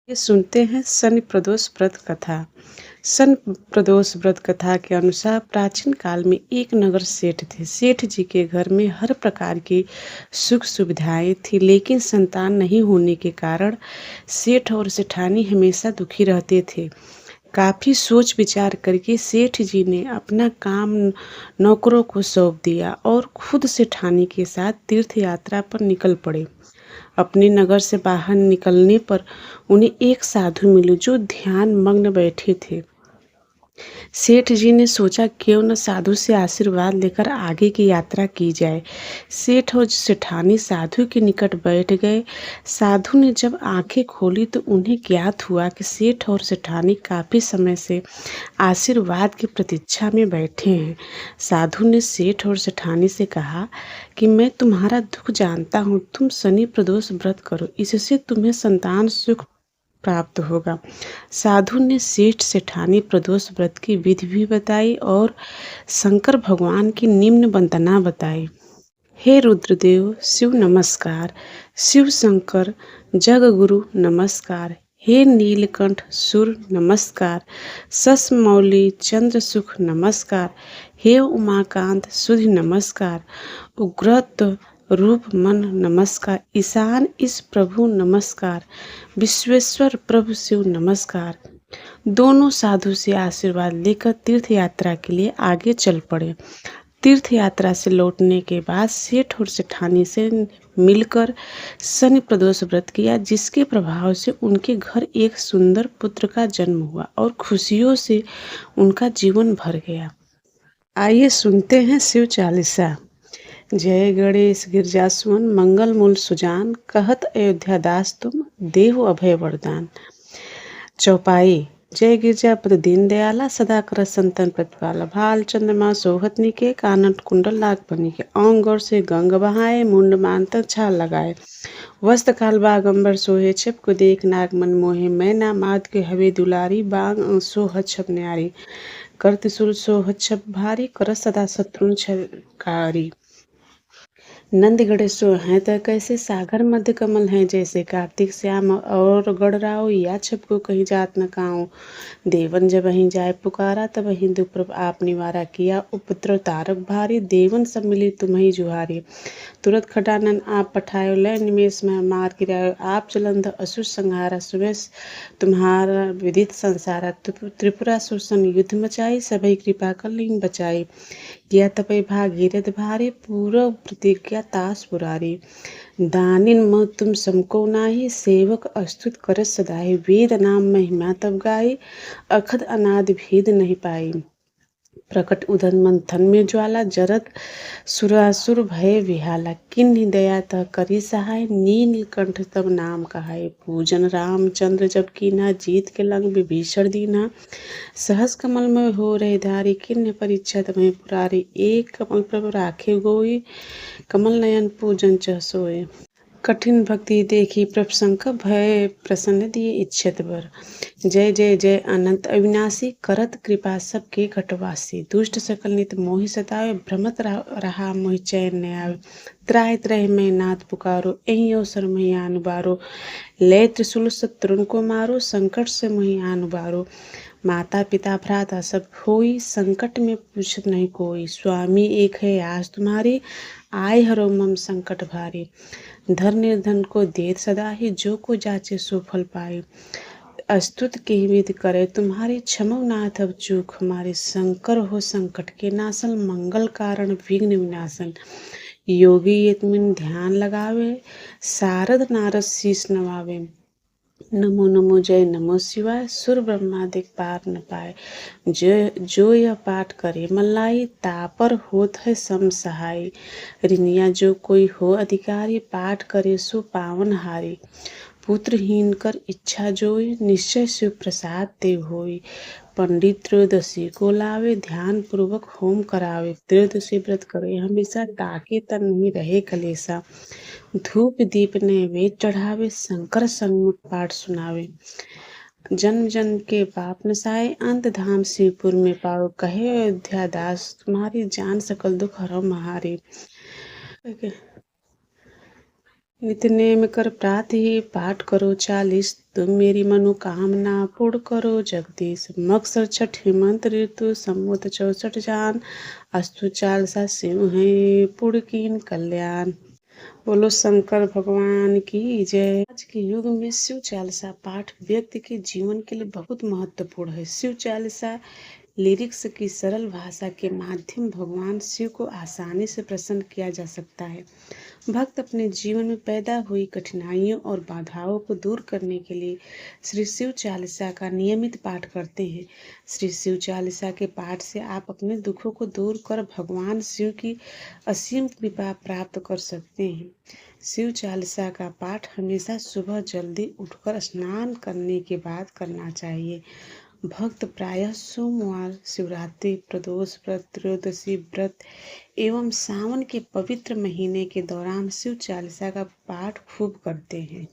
ये सुनते हैं शनि प्रदोष व्रत कथा। शनि प्रदोष व्रत कथा के अनुसार प्राचीन काल में एक नगर सेठ थे। सेठ जी के घर में हर प्रकार की सुख सुविधाएं थी, लेकिन संतान नहीं होने के कारण सेठ और सेठानी हमेशा दुखी रहते थे। काफी सोच विचार करके सेठ जी ने अपना काम नौकरों को सौंप दिया और खुद सेठानी के साथ तीर्थ यात्रा पर निकल पड़े। अपने नगर से बाहर निकलने पर उन्हें एक साधु मिले जो ध्यान मग्न बैठे थे। सेठ जी ने सोचा क्यों न साधु से आशीर्वाद लेकर आगे की यात्रा की जाए। सेठ और सेठानी साधु के निकट बैठ गए। साधु ने जब आंखें खोली तो उन्हें ज्ञात हुआ कि सेठ और सेठानी काफी समय से आशीर्वाद की प्रतीक्षा में बैठे हैं। साधु ने सेठ और सेठानी से कहा कि मैं तुम्हारा दुख जानता हूँ, तुम शनि प्रदोष व्रत करो, इससे तुम्हें संतान सुख प्राप्त होगा। साधु ने सेठ सेठानी प्रदोष व्रत की विधि भी बताई और शंकर भगवान की निम्न वंदना बताई। हे रुद्रदेव शिव नमस्कार, शिव शंकर जग गुरु नमस्कार, हे नीलकंठ सुर नमस्कार, सस मौली चंद्र सुख नमस्कार, हे उमाकांत सुधि नमस्कार, उग्रत रूप मन नमस्कार, ईशान इस प्रभु नमस्कार, विश्वेश्वर प्रभु शिव नमस्कार। दोनों साधु से आशीर्वाद लेकर तीर्थ यात्रा के लिए आगे चल पड़े। तीर्थ यात्रा से लौटने के बाद सेठ और सेठानी से मिलकर शनि प्रदोष व्रत किया, जिसके प्रभाव से उनके घर एक सुंदर पुत्र का जन्म हुआ और खुशियों से उनका जीवन भर गया। आइए सुनते हैं शिव चालीसा। जय गणेश गिरजासुमन मंगल मूल सुजान, कहत अयोध्या दास तुम देहु अभय वरदान। चौपाई। जय गिरजापति दीन दयाला, सदा कर संतन प्रतिपाला, भाल चंद्रमा सोहत निके, कानन कुंडल नाग बनी के, अंग गौर से गंग बहाए, मुंड मांतर छाल लगाए, वस्त्र काल बागंबर सोहे, छिप को देख नाग मन मोहे, मैना माद के हवे दुलारी, बांग सोहत छप न्यारी, कर त्रिशूल सोहत छप भारी, कर सदा शत्रु छकारी। नंद गणेशो हैं त कैसे, सागर मध्य कमल हैं जैसे, कार्तिक श्याम और गढ़राओ, या छप को कहीं जात न काऊं, देवन जब वहीं जाए पुकारा, तब वहीं दुप्रभ आप निवारा किया, उपद्रव तारक भारी, देवन सब मिली तुम्हें जुहारी, तुरंत खटानन आप पठायो, लय निमेष में मार गिरायो, आप जलंधर असुर संहारा, सुबह तुम्हारा विदित संसारा, त्रिपुरासुर सन युद्ध मचाई, सभई कृपा कर लीन बचाई, किया तपय भाग गिरद भारी, पूर्व प्रतिज्ञा तास पुरारी, दानिन म तुम समको नाही, सेवक अस्तुत करत सदाई, वेद नाम महिमा तब गाई, अखद अनाद भेद नहीं पाई, प्रकट उदन मंथन में ज्वाला, जरत सुरासुर भय विहाला, किन्हीं दया तह करी सहाय, नीलकंठ तब नाम कहाय, पूजन रामचंद्र जब कीना, जीत के लंग विभीषण दीना, सहस कमल में हो रहे धारी, किन्हीं परीक्षा तमें पुरारी, एक कमल प्रभु राखे गोई, कमल नयन पूजन चह सोए, कठिन भक्ति देखी प्रभ शंकर, भय प्रसन्न दिए इच्छत बर, जय जय जय अनंत अविनाशी, करत कृपा सबके घटवासी, दुष्ट सकल नित मोहि सतावे, भ्रमत रहा मोहि चैन न आवे, त्राहि त्रहि मैं नाथ पुकारो, एहि अवसर मोहि आन उबारो, लय त्रिशूल शत्रुन को मारो, संकट से मोहि आन उबारो, माता पिता भ्राता सब होई, संकट में पूछत नहीं कोई, स्वामी एक है आस तुम्हारी, आय हरो मम संकट भारी, धन निर्धन को देत सदा ही, जो को जाचे सो फल पाए, अस्तुत के विध करे तुम्हारे, क्षमो नाथ अब चूक हमारे, शंकर हो संकट के नाशन, मंगल कारण विघ्न विनाशन, योगी यत्मिन ध्यान लगावे, सारद नारद शीस नवावे, नमो नमो जय नमो शिवाय, सुर ब्रह्मादिक पार न पाए, जो यह पाठ करे मल्लाई, तापर होत है सम सहाय, रिनिया जो कोई हो अधिकारी, पाठ करे सो पावन हारी, पुत्रहीन कर इच्छा जोई, निश्चय शिव प्रसाद देव होई, पंडित त्रयोदशी को लावे, ध्यान पूर्वक होम करावे, त्रयोदशी व्रत करे हमेशा, ताके तन में रहे कलेसा, धूप दीप नैवेद्य चढ़ावे, शंकर सन्मुख पाठ सुनावे, जन्म जन्म के पाप नसाए, अंत धाम शिवपुर में पाओ, कहे अयोध्या दास तुम्हारी, जान सकल दुख हरो महारी। नित नेम कर प्रातः पाठ करो 40, तुम मेरी मनोकामना पूर्ण करो जगदीश। मक्सर छठ हेमंत ऋतु सम्मुत 64 जान, अस्तु चालसा सिंह है पुर कीन कल्याण। बोलो शंकर भगवान की जय। आज के युग में शिव चालीसा पाठ व्यक्ति के जीवन के लिए बहुत महत्वपूर्ण है। शिव चालीसा लिरिक्स की सरल भाषा के माध्यम भगवान शिव को आसानी से प्रसन्न किया जा सकता है। भक्त अपने जीवन में पैदा हुई कठिनाइयों और बाधाओं को दूर करने के लिए श्री शिव चालीसा का नियमित पाठ करते हैं। श्री शिव चालीसा के पाठ से आप अपने दुखों को दूर कर भगवान शिव की असीम कृपा प्राप्त कर सकते हैं। शिव चालीसा का पाठ हमेशा सुबह जल्दी उठकर स्नान करने के बाद करना चाहिए। भक्त प्रायः सोमवार, शिवरात्रि, प्रदोष व्रत, त्रयोदशी व्रत एवं सावन के पवित्र महीने के दौरान शिव चालीसा का पाठ खूब करते हैं।